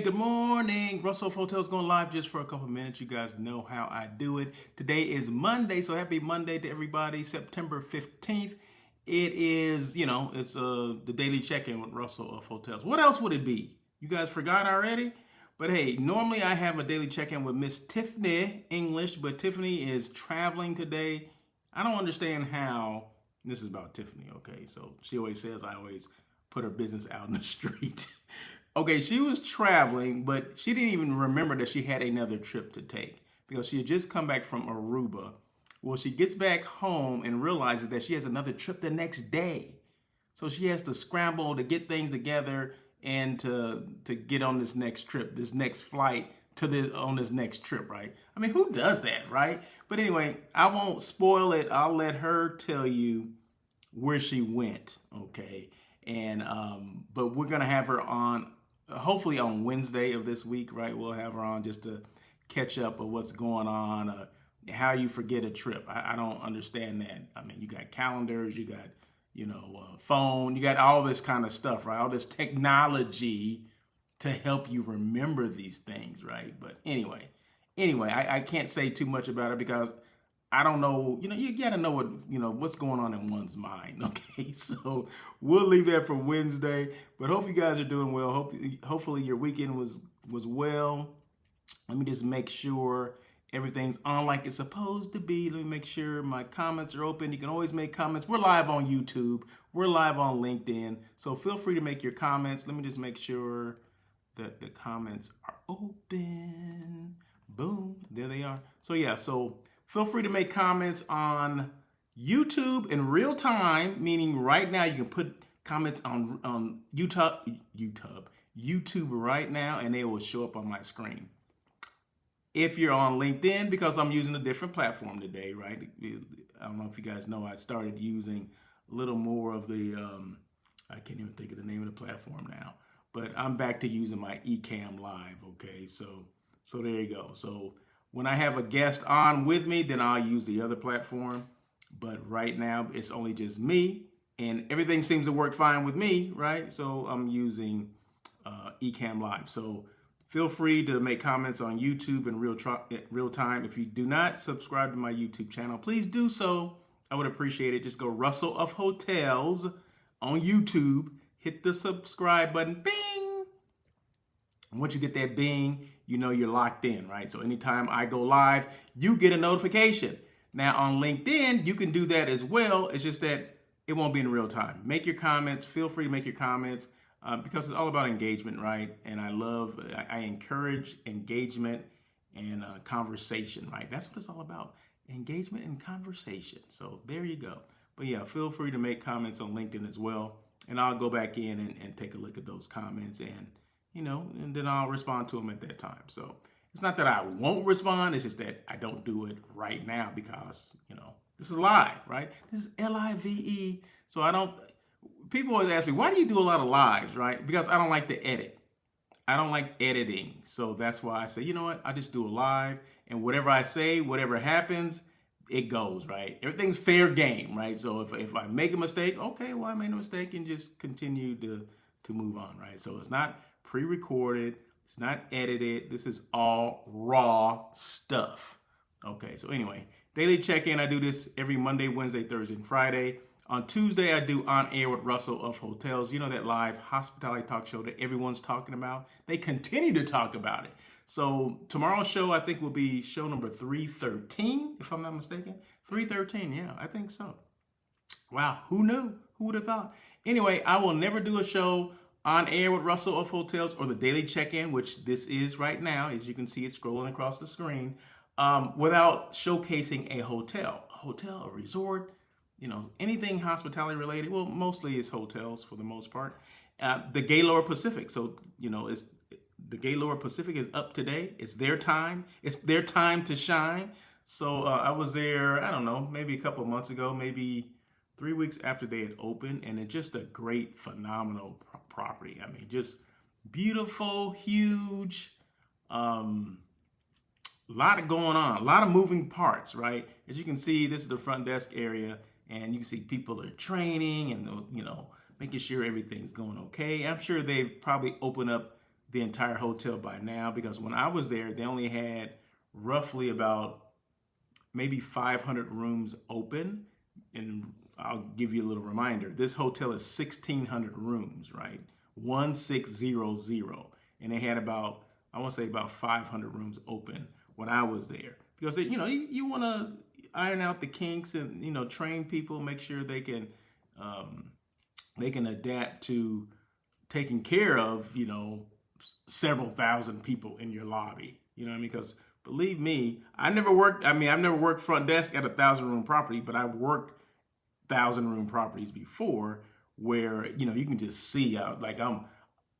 good morning. Russell Hotels going live just for a couple minutes. You guys know how I do it. Today is Monday, so happy Monday to everybody. September 15th. It is, it's the daily check-in with Russell of Hotels. What else would it be? You guys forgot already? But hey, normally I have a daily check-in with Miss Tiffany English, but Tiffany is traveling today. I don't understand how. This is about Tiffany, okay? So she always says I always put her business out in the street. Okay, she was traveling, but she didn't even remember that she had another trip to take because she had just come back from Aruba. Well, she gets back home and realizes that she has another trip the next day. So she has to scramble to get things together and to get on this next trip, this next flight on this next trip, right? I mean, who does that, right? But anyway, I won't spoil it. I'll let her tell you where she went, okay? And but we're gonna have her on hopefully on Wednesday of this week, right? We'll have her on just to catch up of what's going on, how you forget a trip. I don't understand that. I mean, you got calendars, you got, phone, you got all this kind of stuff, right? All this technology to help you remember these things, right? But anyway, I can't say too much about it because I don't know, you gotta know what's going on in one's mind, okay? So we'll leave that for Wednesday, but hope you guys are doing well. Hopefully your weekend was well. Let me just make sure everything's on like it's supposed to be. Let me make sure my comments are open. You can always make comments. We're live on YouTube. We're live on LinkedIn. So feel free to make your comments. Let me just make sure that the comments are open. Boom, there they are. So yeah, so feel free to make comments on YouTube in real time, meaning right now you can put comments on YouTube right now, and they will show up on my screen. If you're on LinkedIn, because I'm using a different platform today, right? I don't know if you guys know, I started using a little more of the, I can't even think of the name of the platform now, but I'm back to using my Ecamm Live, okay? So there you go. So when I have a guest on with me, then I'll use the other platform. But right now, it's only just me, and everything seems to work fine with me, right? So I'm using Ecamm Live. So feel free to make comments on YouTube in real time. If you do not subscribe to my YouTube channel, please do so. I would appreciate it. Just go Russell of Hotels on YouTube. Hit the subscribe button. Bing! And once you get that bing, you know you're locked in, right? So anytime I go live, you get a notification. Now on LinkedIn, you can do that as well. It's just that it won't be in real time. Make your comments. Feel free to make your comments because it's all about engagement, right? And I encourage engagement and conversation, right? That's what it's all about. Engagement and conversation. So there you go. But yeah, feel free to make comments on LinkedIn as well. And I'll go back in and take a look at those comments and then I'll respond to them at that time. So it's not that I won't respond. It's just that I don't do it right now because, this is live, right? This is LIVE. So people always ask me, why do you do a lot of lives, right? Because I don't like to edit. I don't like editing. So that's why I say, you know what? I just do a live and whatever I say, whatever happens, it goes, right? Everything's fair game, right? So if I make a mistake, okay, well, I made a mistake and just continue to move on, right? So it's not pre-recorded, it's not edited. This is all raw stuff. Okay, so anyway, daily check-in. I do this every Monday, Wednesday, Thursday, and Friday. On Tuesday, I do On Air with Russell of Hotels. You know that live hospitality talk show that everyone's talking about? They continue to talk about it. So tomorrow's show, I think, will be show number 313, if I'm not mistaken. 313, yeah, I think so. Wow, who knew? Who would have thought? Anyway, I will never do a show On Air with Russell of Hotels or the daily check-in, which this is right now, as you can see, it's scrolling across the screen, without showcasing a hotel, a resort, anything hospitality related. Well, mostly it's hotels for the most part. The Gaylord Pacific. So, the Gaylord Pacific is up today. It's their time. It's their time to shine. So I was there, I don't know, maybe a couple of months ago, maybe 3 weeks after they had opened, and it's just a great, phenomenal property. I mean, just beautiful, huge, lot of going on, a lot of moving parts, right? As you can see, this is the front desk area, and you can see people are training and, making sure everything's going okay. I'm sure they've probably opened up the entire hotel by now, because when I was there, they only had roughly about maybe 500 rooms open. And I'll give you a little reminder. This hotel is 1,600 rooms, right? 1600. And they had about, I want to say about 500 rooms open when I was there. Because, you want to iron out the kinks and, train people, make sure they can adapt to taking care of, several thousand people in your lobby. You know what I mean? Because believe me, I've never worked front desk at a 1,000-room property, but I've worked 1,000-room properties before where, you can just see like I'm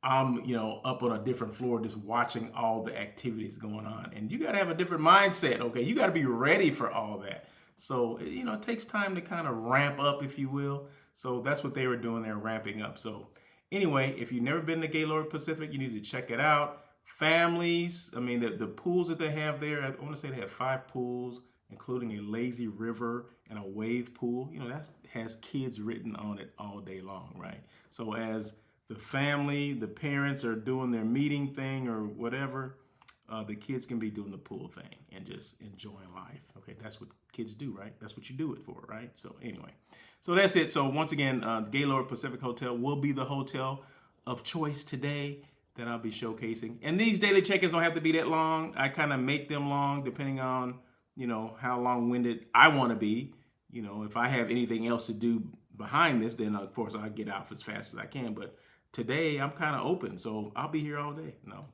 up on a different floor just watching all the activities going on. And you got to have a different mindset, okay? You got to be ready for all that. So, it takes time to kind of ramp up, if you will. So that's what they were doing. They're ramping up. So anyway, if you've never been to Gaylord Pacific, you need to check it out. Families, the pools that they have there, I want to say they have 5 pools, including a lazy river and a wave pool. That has kids written on it all day long, right? So as the family, the parents are doing their meeting thing or whatever, the kids can be doing the pool thing and just enjoying life. Okay, that's what kids do, right? That's what you do it for, right? So anyway, so that's it. So once again, Gaylord Pacific Hotel will be the hotel of choice today that I'll be showcasing. And these daily check-ins don't have to be that long. I kind of make them long depending on, how long-winded I want to be. If I have anything else to do behind this, then of course I'll get out as fast as I can. But today I'm kind of open, so I'll be here all day. No,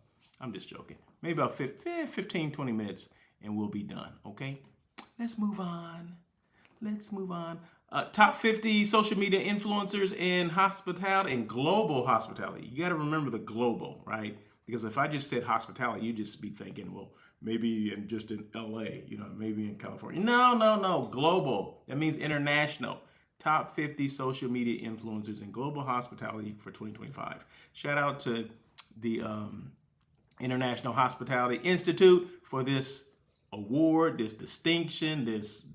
I'm just joking. Maybe about 15, 20 minutes and we'll be done, okay? Let's move on. Top 50 social media influencers in hospitality and global hospitality. You got to remember the global, right? Because if I just said hospitality, you'd just be thinking, well, maybe just in LA, maybe in California. No, global. That means international. Top 50 social media influencers in global hospitality for 2025. Shout out to the International Hospitality Institute for this award, this distinction, this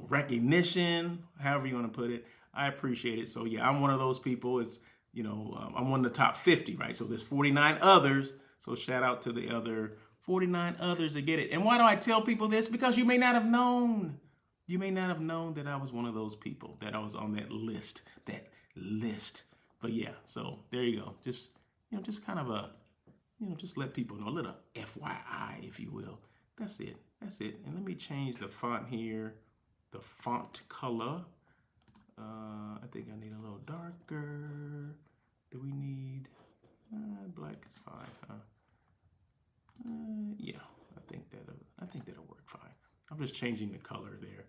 recognition, however you want to put it. I appreciate it. So yeah, I'm one of those people. I'm one of the top 50, right? So there's 49 others. So shout out to the other 49 others to get it. And why do I tell people this? Because you may not have known. You may not have known that I was one of those people, that I was on that list. But yeah, so there you go. Just kind of just let people know, a little FYI, if you will. That's it. And let me change the font here, the font color. I think I need a little darker. Do we need black is fine, huh? Yeah, I think that'll work fine. I'm just changing the color there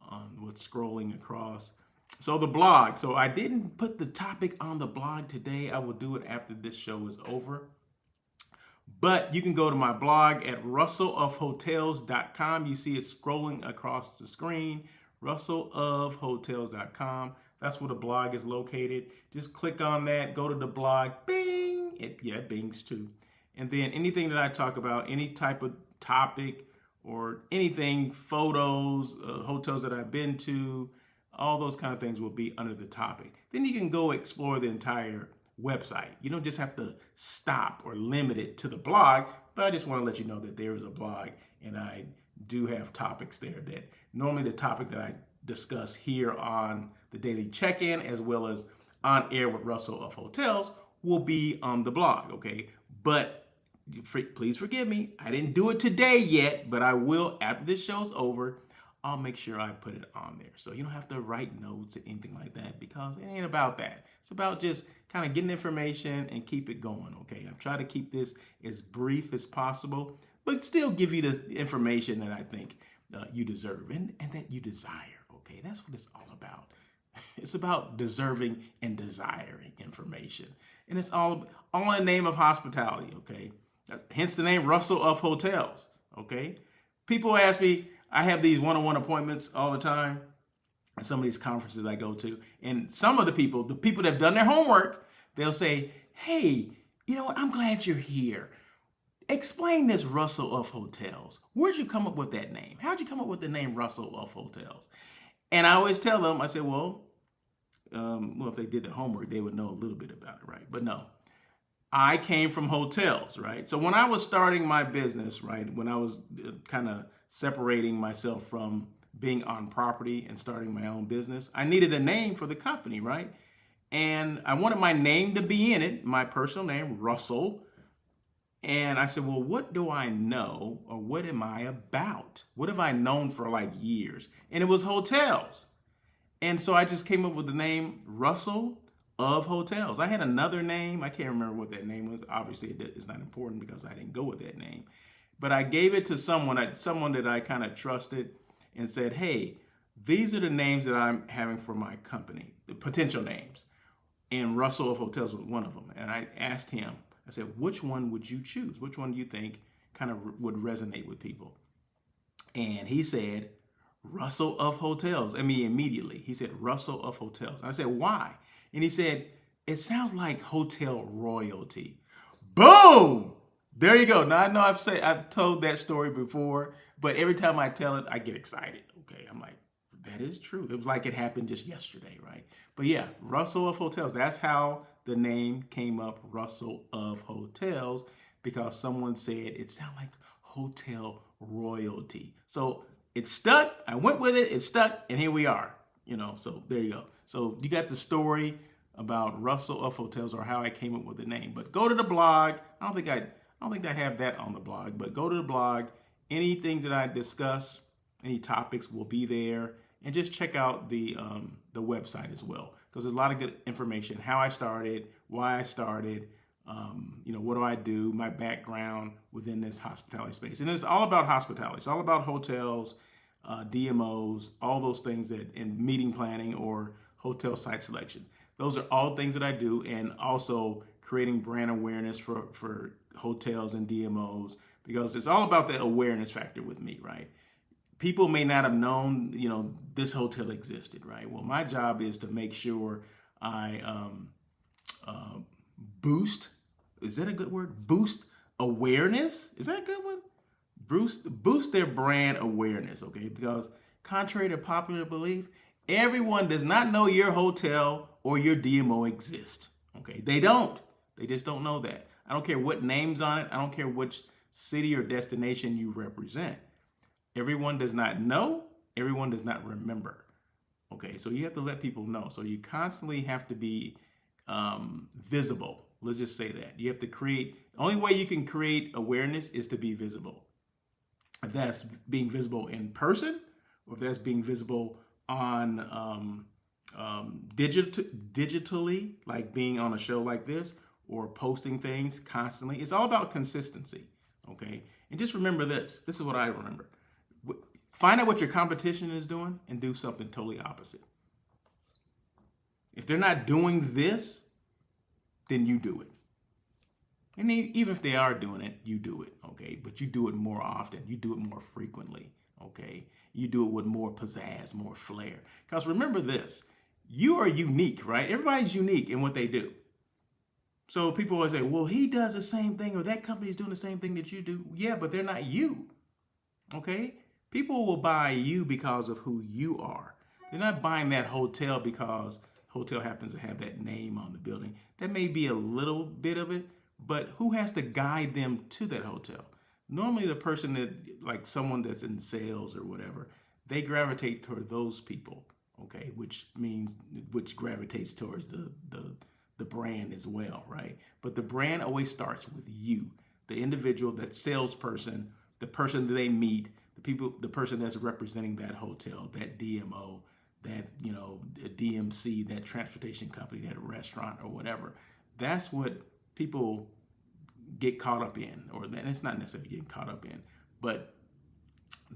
on what's scrolling across. So the blog. So I didn't put the topic on the blog today. I will do it after this show is over. But you can go to my blog at russellofhotels.com. You see it scrolling across the screen, russellofhotels.com. That's where the blog is located. Just click on that, go to the blog, bing. It bings too. And then anything that I talk about, any type of topic or anything, photos, hotels that I've been to, all those kind of things will be under the topic. Then you can go explore the entire website. You don't just have to stop or limit it to the blog, but I just want to let you know that there is a blog and I do have topics there that normally the topic that I discuss here on the daily check-in as well as on air with Russell of Hotels will be on the blog, okay? But please forgive me, I didn't do it today yet, but I will after this show's over. I'll make sure I put it on there. So you don't have to write notes or anything like that because it ain't about that. It's about just kind of getting information and keep it going, okay? I'm trying to keep this as brief as possible, but still give you the information that I think you deserve and that you desire, okay? That's what it's all about. It's about deserving and desiring information. And it's all in the name of hospitality, okay? Hence the name Russell of Hotels, okay? People ask me, I have these one-on-one appointments all the time at some of these conferences I go to. And some of the people that have done their homework, they'll say, hey, you know what? I'm glad you're here. Explain this Russell of Hotels. Where'd you come up with that name? How'd you come up with the name Russell of Hotels? And I always tell them, I say, well, if they did their homework, they would know a little bit about it, right? But no. I came from hotels, right? So when I was starting my business, right, when I was kind of separating myself from being on property and starting my own business, I needed a name for the company, right? And I wanted my name to be in it, my personal name, Russell. And I said, well, what do I know or what am I about? What have I known for like years? And it was hotels. And so I just came up with the name Russell of Hotels. I had another name. I can't remember what that name was. Obviously, it's not important because I didn't go with that name. But I gave it to someone that I kind of trusted and said, hey, these are the names that I'm having for my company, the potential names. And Russell of Hotels was one of them. And I asked him, I said, which one would you choose? Which one do you think kind of would resonate with people? And he said, Russell of Hotels. I mean, immediately. He said, Russell of Hotels. And I said, why? And he said, it sounds like hotel royalty. Boom! There you go. Now I know I've told that story before, but every time I tell it, I get excited. Okay, I'm like, that is true. It was like it happened just yesterday, right? But yeah, Russell of Hotels. That's how the name came up, Russell of Hotels, because someone said it sounded like hotel royalty. So it stuck. I went with it. It stuck, and here we are. So there you go. So you got the story about Russell of Hotels, or how I came up with the name. But go to the blog. I don't think I have that on the blog, but go to the blog. Anything that I discuss, any topics will be there, and just check out the website as well, because there's a lot of good information. How I started, why I started, what do I do, my background within this hospitality space, and it's all about hospitality. It's all about hotels, DMOs, all those things that in meeting planning or hotel site selection. Those are all things that I do, and also creating brand awareness for hotels and DMOs, because it's all about the awareness factor with me, right? People may not have known, this hotel existed, right? Well, my job is to make sure I boost. Is that a good word? Boost awareness. Is that a good one? Boost their brand awareness, okay? Because contrary to popular belief, everyone does not know your hotel or your DMO exists, okay? They don't. They just don't know that. I don't care what name's on it. I don't care which city or destination you represent. Everyone does not know. Everyone does not remember. Okay, so you have to let people know. So you constantly have to be visible. Let's just say that. You have to create, the only way you can create awareness is to be visible. If that's being visible in person, or if that's being visible on digitally, like being on a show like this, or posting things constantly. It's all about consistency, okay? And just remember this. This is what I remember. Find out what your competition is doing and do something totally opposite. If they're not doing this, then you do it. And even if they are doing it, you do it, okay? But you do it more often. You do it more frequently, okay? You do it with more pizzazz, more flair. Because remember this, you are unique, right? Everybody's unique in what they do. So people always say, well, he does the same thing, or that company's doing the same thing that you do. Yeah, but they're not you, okay? People will buy you because of who you are. They're not buying that hotel because hotel happens to have that name on the building. That may be a little bit of it, but who has to guide them to that hotel? Normally the person that, like someone that's in sales or whatever, they gravitate toward those people, okay? Which gravitates towards the brand as well, right? But the brand always starts with you, the individual, that salesperson, the person that they meet, the person that's representing that hotel, that DMO, that DMC, that transportation company, that restaurant or whatever. That's what people get caught up in, or it's not necessarily getting caught up in, but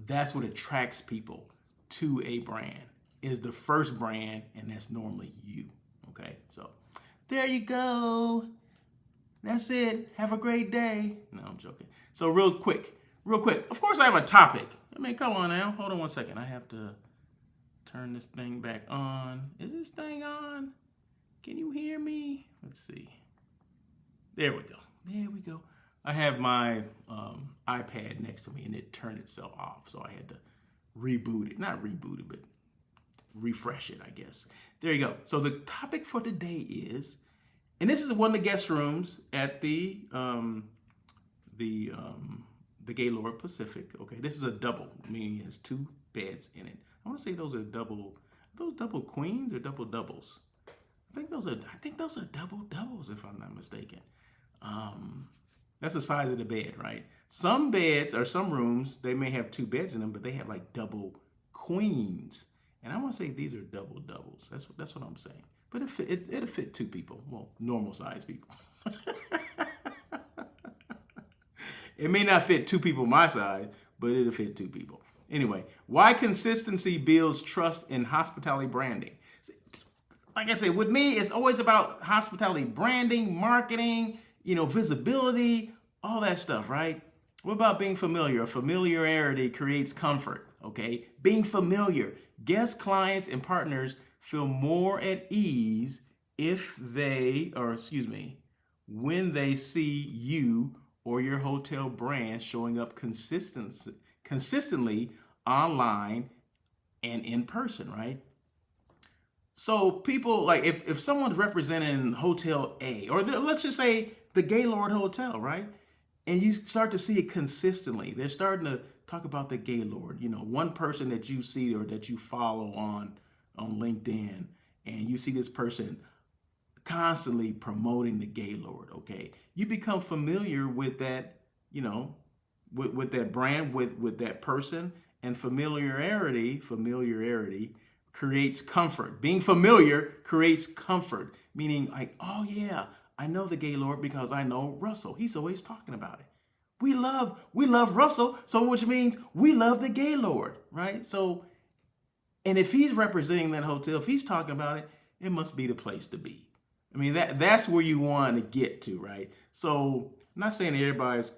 that's what attracts people to a brand, is the first brand, and that's normally you, okay? So there you go. That's it. Have a great day. No, I'm joking. So real quick. Of course I have a topic. I mean, come on now. Hold on one second. I have to turn this thing back on. Is this thing on? Can you hear me? Let's see. There we go. I have my iPad next to me, and it turned itself off. So I had to reboot it. Not reboot it, but refresh it, I guess. There you go. So the topic for today is And this is one of the guest rooms at the Gaylord Pacific. Okay, this is a double, meaning it has 2 beds in it. I want to say those are double queens or double doubles. I think those are double doubles if I'm not mistaken. Um, that's the size of the bed, right? Some beds or some rooms they may have 2 beds in them, but they have like double queens. And I want to say these are double doubles. That's what I'm saying. But it'll fit 2 people. Well, normal size people. It may not fit 2 people my size, but it'll fit 2 people. Anyway, why consistency builds trust in hospitality branding. Like I said, with me, it's always about hospitality branding, marketing, visibility, all that stuff, right? What about being familiar? Familiarity creates comfort, okay? Being familiar. Guests, clients, and partners feel more at ease when they see you or your hotel brand showing up consistently online and in person, right? So people like if someone's representing Hotel A, or let's just say the Gaylord Hotel, right? And you start to see it consistently. They're starting to talk about the Gaylord. One person that you see or that you follow on LinkedIn, and you see this person constantly promoting the Gaylord. Okay, you become familiar with that. With that brand, with that person, and familiarity creates comfort. Being familiar creates comfort, meaning like, oh yeah, I know the Gaylord because I know Russell. He's always talking about it. We love Russell, so which means we love the Gaylord, right? So, and if he's representing that hotel, if he's talking about it, it must be the place to be. I mean, that's where you want to get to, right? So, I'm not saying everybody's,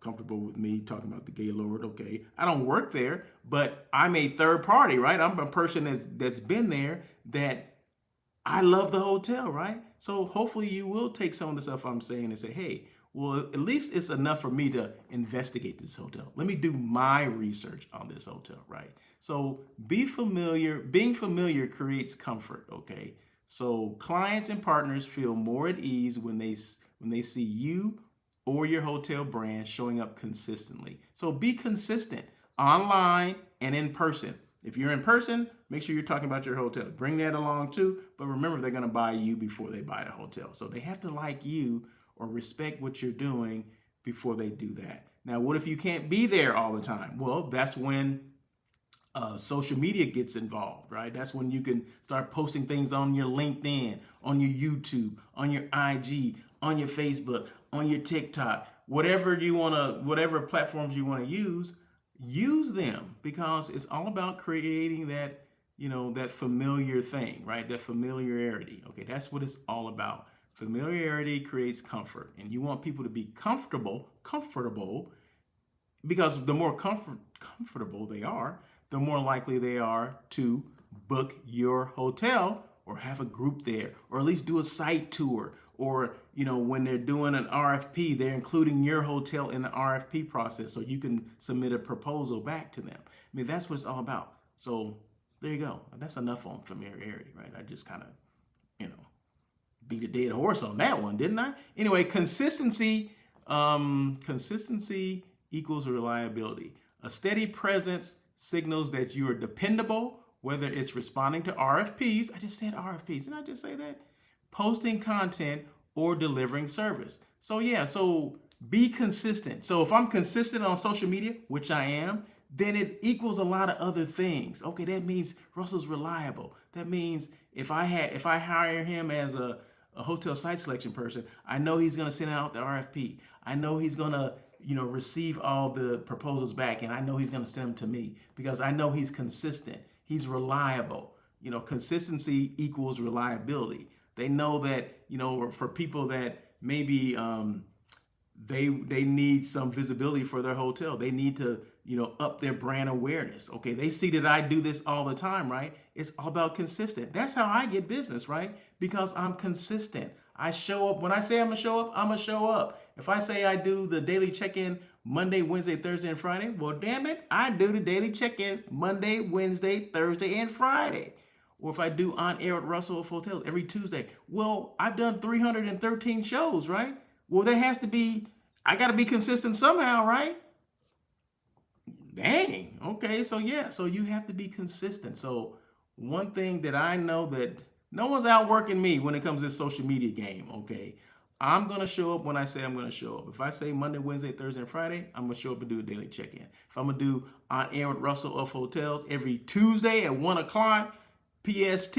comfortable with me talking about the Gaylord, okay? I don't work there, but I'm a third party, right? I'm a person that's been there, that I love the hotel, right? So hopefully you will take some of the stuff I'm saying and say, hey, well, at least it's enough for me to investigate this hotel. Let me do my research on this hotel, right? So being familiar creates comfort, okay? So clients and partners feel more at ease when they see you or your hotel brand showing up consistently. So be consistent online and in person. If you're in person, make sure you're talking about your hotel. Bring that along too, but remember they're going to buy you before they buy the hotel. So they have to like you or respect what you're doing before they do that. Now, what if you can't be there all the time? Well, that's when social media gets involved, right? That's when you can start posting things on your LinkedIn, on your YouTube, on your IG, on your Facebook, on your TikTok, whatever platforms you want to use them, because it's all about creating that, that familiar thing, right? That familiarity. Okay, that's what it's all about. Familiarity creates comfort, and you want people to be comfortable, because the more comfortable they are, the more likely they are to book your hotel or have a group there, or at least do a site tour, or when they're doing an RFP, they're including your hotel in the RFP process so you can submit a proposal back to them. I mean, that's what it's all about. So there you go. That's enough on familiarity, right? I just kind of, beat a dead horse on that one, didn't I? Anyway, consistency equals reliability. A steady presence signals that you are dependable, whether it's responding to RFPs. I just said RFPs. Didn't I just say that? Posting content or delivering service. So be consistent. So if I'm consistent on social media, which I am, then it equals a lot of other things. Okay, that means Russell's reliable. That means if I hire him as a hotel site selection person, I know he's going to send out the RFP. I know he's going to receive all the proposals back, and I know he's going to send them to me because I know he's consistent. He's reliable. Consistency equals reliability. They know that, for people that maybe they need some visibility for their hotel, they need to, up their brand awareness. Okay, they see that I do this all the time, right? It's all about consistent. That's how I get business, right? Because I'm consistent. I show up. When I say I'm going to show up, I'm going to show up. If I say I do the daily check-in Monday, Wednesday, Thursday, and Friday, well, damn it, I do the daily check-in Monday, Wednesday, Thursday, and Friday. Or if I do On Air with Russell of Hotels every Tuesday. Well, I've done 313 shows, right? Well, there has to be, I got to be consistent somehow, right? Dang. Okay. So yeah. So you have to be consistent. So one thing that I know that no one's outworking me when it comes to this social media game. Okay. I'm going to show up when I say I'm going to show up. If I say Monday, Wednesday, Thursday, and Friday, I'm going to show up and do a daily check-in. If I'm going to do On Air with Russell of Hotels every Tuesday at 1 o'clock PST,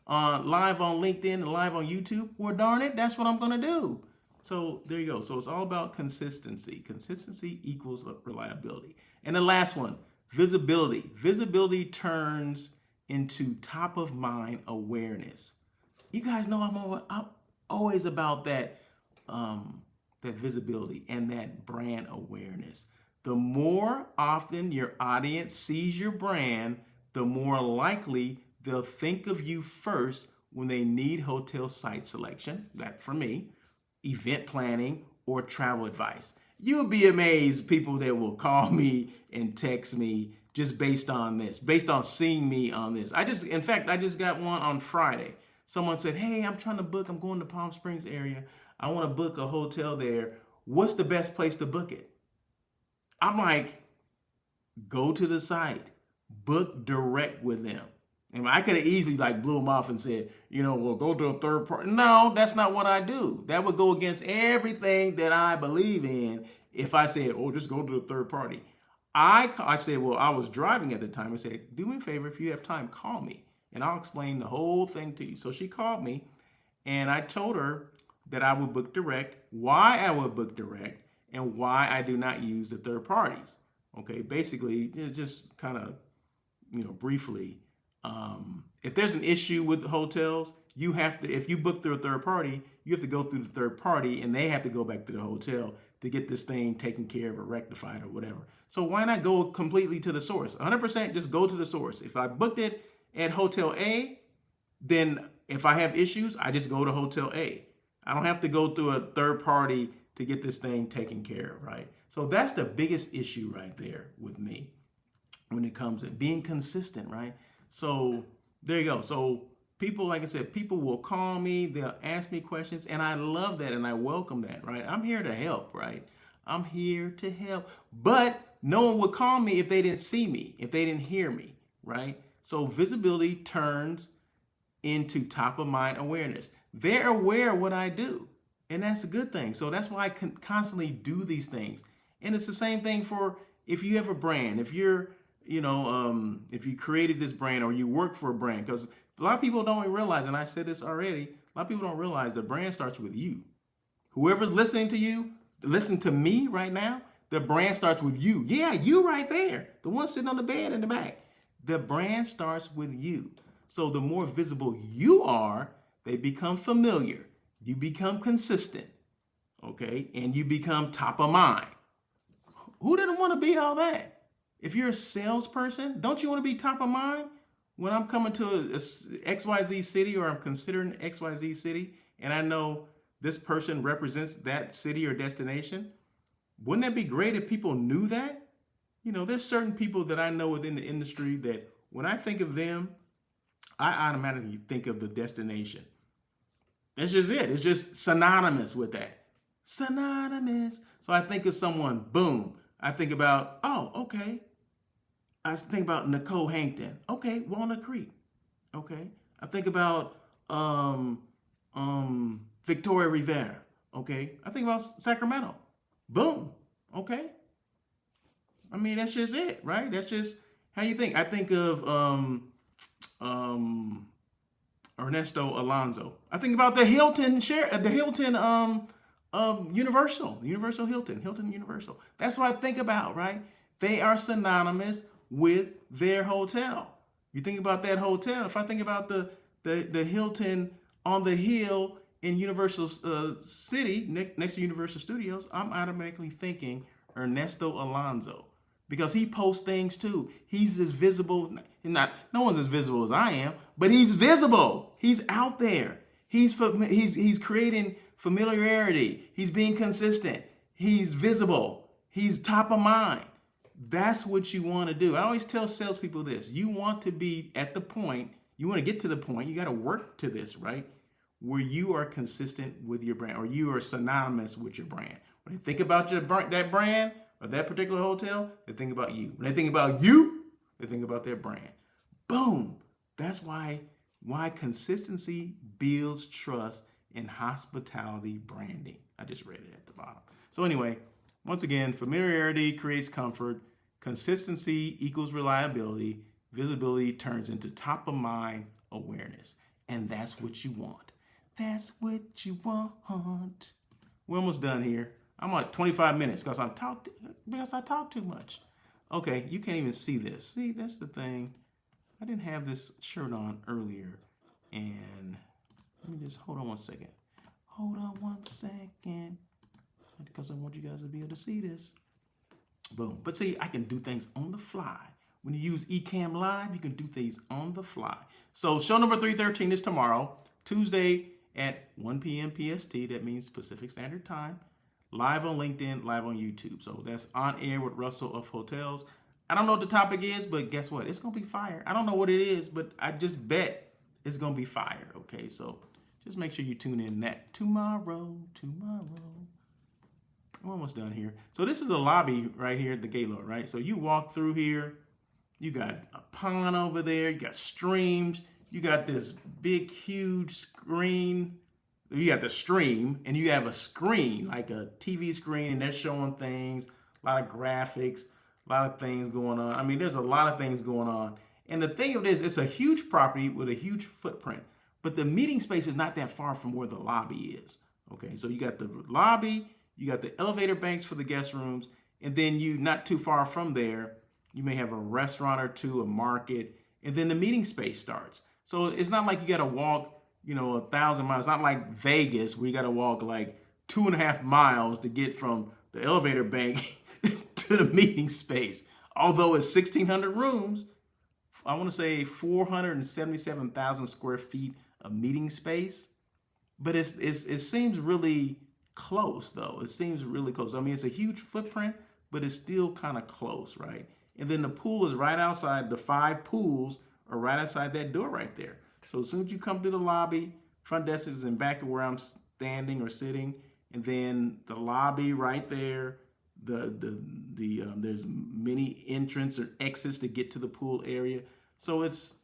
live on LinkedIn and live on YouTube, well, darn it, that's what I'm going to do. So there you go. So it's all about consistency. Consistency equals reliability. And the last one, visibility. Visibility turns into top of mind awareness. You guys know I'm always about that visibility and that brand awareness. The more often your audience sees your brand, the more likely they'll think of you first when they need hotel site selection, that for me, event planning, or travel advice. You'll be amazed people that will call me and text me just based on this, based on seeing me on this. In fact, I just got one on Friday. Someone said, hey, I'm trying to book, I'm going to Palm Springs area. I want to book a hotel there. What's the best place to book it? I'm like, go to the site, book direct with them. And I could have easily blew them off and said, well, go to a third party. No, that's not what I do. That would go against everything that I believe in if I said, oh, just go to the third party. I said, well, I was driving at the time. I said, do me a favor, if you have time, call me and I'll explain the whole thing to you. So she called me and I told her that I would book direct, why I would book direct, and why I do not use the third parties. Okay, basically, just kind of, briefly, if there's an issue with the hotels, you have to, if you book through a third party, you have to go through the third party and they have to go back to the hotel to get this thing taken care of or rectified or whatever. So why not go completely to the source? 100% just go to the source. If I booked it at Hotel A, then if I have issues, I just go to Hotel A. I don't have to go through a third party to get this thing taken care of, right? So that's the biggest issue right there with me when it comes to being consistent, right? So there you go. So people, like I said, people will call me, they'll ask me questions, and I love that and I welcome that, right? I'm here to help, right? I'm here to help. But no one would call me if they didn't see me, if they didn't hear me, right? So visibility turns into top of mind awareness. They're aware of what I do, and that's a good thing. So that's why I can constantly do these things. And it's the same thing for if you have a brand, if you're, if you created this brand or you work for a brand, because a lot of people don't realize, and I said this already, a lot of people don't realize the brand starts with you. Whoever's listening to you, listen to me right now, the brand starts with you. Yeah, you right there, the one sitting on the bed in the back. The brand starts with you. So the more visible you are, they become familiar. You become consistent, okay? And you become top of mind. Who didn't want to be all that? If you're a salesperson, don't you want to be top of mind? When I'm coming to a XYZ city or I'm considering XYZ city and I know this person represents that city or destination, wouldn't that be great if people knew that? There's certain people that I know within the industry that when I think of them, I automatically think of the destination. That's just it. It's just synonymous with that. Synonymous. So I think of someone, boom. I think about, oh, okay. I think about Nicole Hankton. Okay, Walnut Creek. Okay. I think about Victoria Rivera. Okay. I think about Sacramento. Boom. Okay. I mean, that's just it, right? That's just how you think. I think of Ernesto Alonso. I think about the Hilton Universal Hilton Universal. That's what I think about, right? They are synonymous with their hotel. You think about that hotel. If I think about the Hilton on the hill in Universal City next to Universal Studios, I'm automatically thinking Ernesto Alonso because he posts things too. He's as visible. No one's as visible as I am, but he's visible. He's out there. He's creating familiarity. He's being consistent. He's visible. He's top of mind. That's what you want to do. I always tell salespeople this. You want to be at the point You want to get to the point, you got to work to this, right? Where you are consistent with your brand, or you are synonymous with your brand. When they think about that brand or that particular hotel, they think about you. When they think about you, they think about their brand. Boom. That's why consistency builds trust in hospitality branding. I just read it at the bottom. So anyway, once again, familiarity creates comfort. Consistency equals reliability. Visibility turns into top of mind awareness. And that's what you want. That's what you want. We're almost done here. I'm at 25 minutes because I talk too much. Okay, you can't even see this. See, that's the thing. I didn't have this shirt on earlier. And let me just hold on one second. Hold on one second. Because I want you guys to be able to see this. Boom. But see, I can do things on the fly. When you use Ecamm Live, you can do things on the fly. So show number 313 is tomorrow, Tuesday at 1 p.m. PST. That means Pacific Standard Time. Live on LinkedIn, live on YouTube. So that's On Air with Russell of Hotels. I don't know what the topic is, but guess what? It's going to be fire. I don't know what it is, but I just bet it's going to be fire. Okay, so just make sure you tune in that tomorrow. I'm almost done here. So this is the lobby right here at the Gaylord, right? So you walk through here. You got a pond over there. You got streams. You got this big, huge screen. You got the stream, and you have a screen, like a TV screen, and they're showing things, a lot of graphics, a lot of things going on. I mean, there's a lot of things going on. And the thing of this, it's a huge property with a huge footprint, but the meeting space is not that far from where the lobby is. Okay, so you got the lobby, you got the elevator banks for the guest rooms, and then you, not too far from there, you may have a restaurant or two, a market, and then the meeting space starts. So it's not like you got to walk, 1,000 miles. It's not like Vegas where you got to walk like 2.5 miles to get from the elevator bank to the meeting space. Although it's 1,600 rooms, I want to say 477,000 square feet of meeting space. But it seems really close, though. It seems really close. I mean, it's a huge footprint, but it's still kind of close, right? And then the pool is right outside. The 5 pools are right outside that door right there. So as soon as you come through the lobby, front desk is in back of where I'm standing or sitting, and then the lobby right there. There's many entrance or exits to get to the pool area. So it's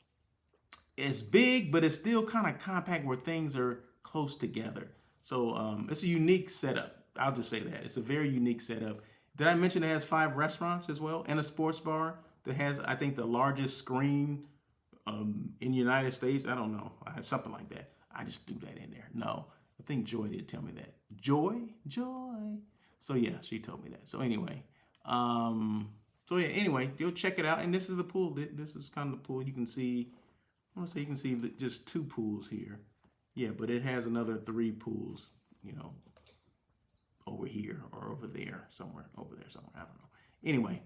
big, but it's still kind of compact where things are close together. So it's a unique setup. I'll just say that. It's a very unique setup. Did I mention it has 5 restaurants as well and a sports bar that has, I think, the largest screen in the United States? I don't know. Something like that. I just threw that in there. No, I think Joy did tell me that. Joy. So yeah, she told me that. So anyway, go check it out. And this is the pool. This is kind of the pool. You can see, I want to say you can see just 2 pools here. Yeah, but it has another 3 pools, over here or over there, somewhere. I don't know. Anyway,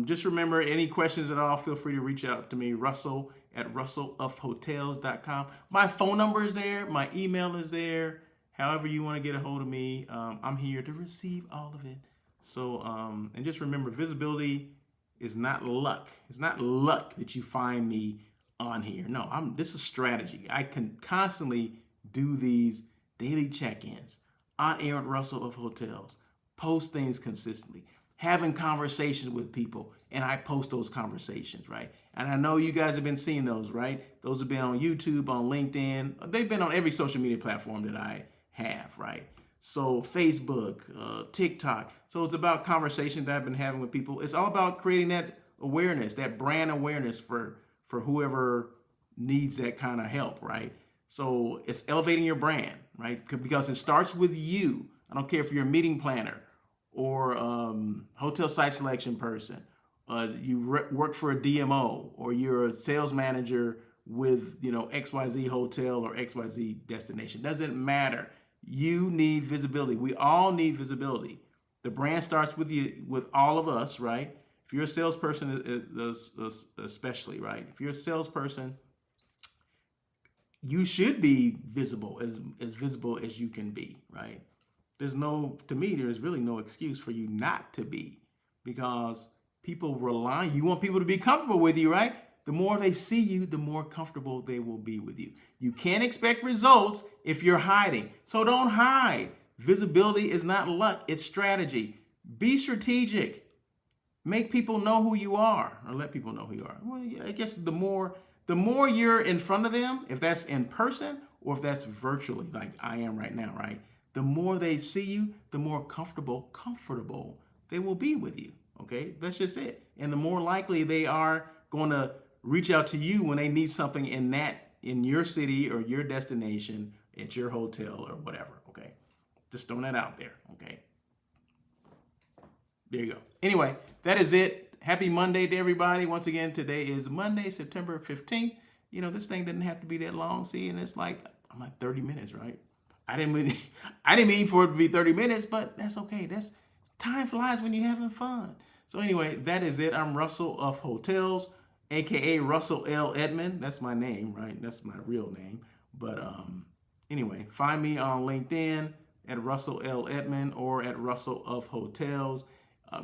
just remember, any questions at all, feel free to reach out to me, Russell at russellofhotels.com. My phone number is there. My email is there. However you want to get a hold of me, I'm here to receive all of it. So, and just remember, visibility is not luck. It's not luck that you find me on here. No, this is strategy. I can constantly do these daily check-ins, on air with Russell of Hotels, post things consistently, having conversations with people, and I post those conversations, right? And I know you guys have been seeing those, right? Those have been on YouTube, on LinkedIn. They've been on every social media platform that I have, right? So Facebook, TikTok. So it's about conversations that I've been having with people. It's all about creating that awareness, that brand awareness for whoever needs that kind of help, right? So it's elevating your brand, right? Because it starts with you. I don't care if you're a meeting planner or hotel site selection person, you work for a DMO, or you're a sales manager with XYZ hotel or XYZ destination. Doesn't matter. You need visibility. We all need visibility. The brand starts with you, with all of us, right? If you're a salesperson, especially, right? If you're a salesperson, you should be visible, as visible as you can be, right? There's really no excuse for you not to be, because people rely, you want people to be comfortable with you, right? the more they see you, the more comfortable they will be with you. You can't expect results if you're hiding. So don't hide. Visibility is not luck, it's strategy. Be strategic. Make people know who you are, or let people know who you are. Well, yeah, I guess the more you're in front of them, if that's in person or if that's virtually, like I am right now, right? The more they see you, the more comfortable they will be with you. Okay, that's just it. And the more likely they are going to reach out to you when they need something in your city or your destination, at your hotel or whatever. Okay, just throwing that out there. Okay, there you go. Anyway, that is it. Happy Monday to everybody. Once again, today is Monday, September 15th. You know, this thing didn't have to be that long. See, and it's like, I'm like 30 minutes, right? I didn't mean for it to be 30 minutes, but that's okay. That's time flies when you're having fun. So anyway, that is it. I'm Russell of Hotels, aka Russell L. Edmond. That's my name, right? That's my real name. But anyway, find me on LinkedIn at Russell L. Edmond or at Russell of Hotels.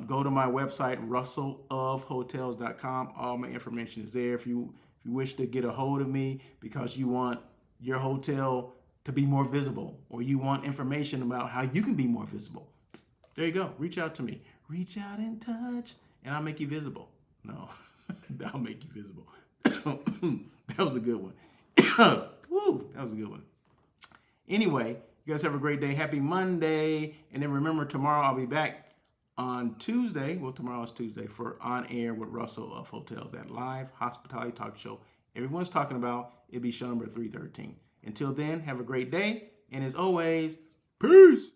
Go to my website, russellofhotels.com. All my information is there. If you wish to get a hold of me because you want your hotel to be more visible, or you want information about how you can be more visible, there you go. Reach out to me. Reach out and touch, and I'll make you visible. No, I'll make you visible. That was a good one. Woo, that was a good one. Anyway, you guys have a great day. Happy Monday. And then remember, tomorrow I'll be back on Tuesday. Well, tomorrow is Tuesday for On Air with Russell of Hotels, that live hospitality talk show everyone's talking about. It'll be show number 313. Until then, have a great day. And as always, peace.